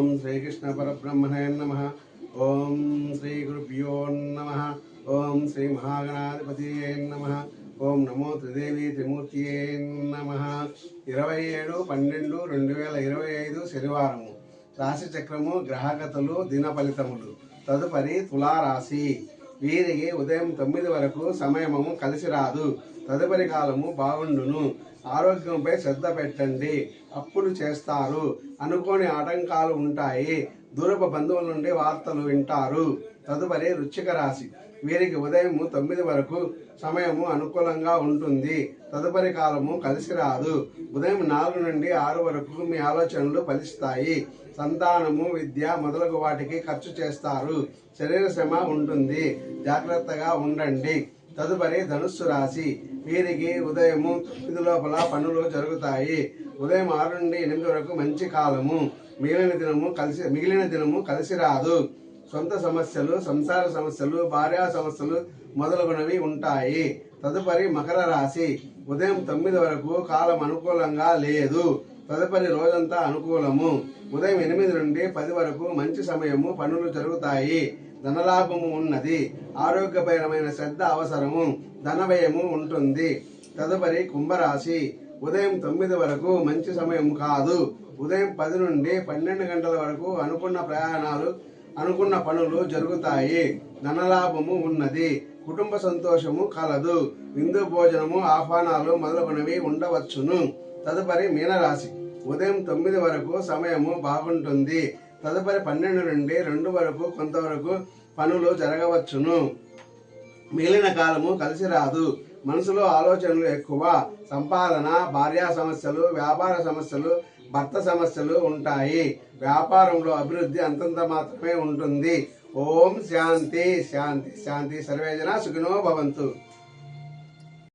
ఓం శ్రీకృష్ణ పరబ్రహ్మణే నమః. ఓం శ్రీ గురుభ్యో నమః. ఓం శ్రీ మహాగణాధిపతియే నమః. ఓం నమో త్రిదేవి త్రిమూర్తియే నమః. 27/12/2025 శనివారము. రాశి చక్రము, గ్రహగతులు, దిన ఫలితములు. తదుపరి తులారాశి. వీరికి ఉదయం 9 వరకు సమయము కలిసి రాదు. తదుపరి కాలము బాగుండును. ఆరోగ్యంపై శ్రద్ధ పెట్టండి. అప్పులు చేస్తారు. అనుకోని ఆటంకాలు ఉంటాయి. దూరపు బంధువుల నుండి వార్తలు వింటారు. తదుపరి వృశ్చిక రాశి. వీరికి ఉదయం 9 వరకు సమయము అనుకూలంగా ఉంటుంది. తదుపరి కాలము కలిసి రాదు. ఉదయం 4 నుండి 6 వరకు మీ ఆలోచనలు ఫలిస్తాయి. సంతానము, విద్య మొదలగు వాటికి ఖర్చు చేస్తారు. శరీర శ్రమ ఉంటుంది. జాగ్రత్తగా ఉండండి. తదుపరి ధనుస్సు రాశి. వీరికి ఉదయం 9 లోపల పనులు జరుగుతాయి. ఉదయం 6 నుండి 8 వరకు మంచి కాలము. మిగిలిన దినము కలిసి రాదు. సొంత సమస్యలు, సంసార సమస్యలు, భార్యా సమస్యలు మొదలగునవి ఉంటాయి. తదుపరి మకర రాశి. ఉదయం 9 వరకు కాలం అనుకూలంగా లేదు. తదుపరి రోజంతా అనుకూలము. ఉదయం 8 నుండి 10 వరకు మంచి సమయము. పనులు జరుగుతాయి. ధనలాభము ఉన్నది. ఆరోగ్యపరమైన శ్రద్ధ అవసరము. ధన వ్యయము ఉంటుంది. తదుపరి కుంభరాశి. ఉదయం 9 వరకు మంచి సమయం కాదు. ఉదయం 10 నుండి 12 గంటల వరకు అనుకున్న పనులు జరుగుతాయి. ధనలాభము ఉన్నది. కుటుంబ సంతోషము కలదు. విందు భోజనము, ఆహ్వానాలు మొదలగునవి ఉండవచ్చును. తదుపరి మీనరాశి. ఉదయం 9 వరకు సమయము బాగుంటుంది. తదుపరి 12 నుండి 2 వరకు కొంతవరకు పనులు జరగవచ్చును. మిగిలిన కాలము కలిసి రాదు. మనసులో ఆలోచనలు ఎక్కువ. సంపాదన, భార్యా సమస్యలు, వ్యాపార సమస్యలు, భర్త సమస్యలు ఉంటాయి. వ్యాపారంలో అభివృద్ధి అంతంత మాత్రమే ఉంటుంది. ఓం శాంతి శాంతి శాంతి. సర్వేజన సుఖినో భవంతు.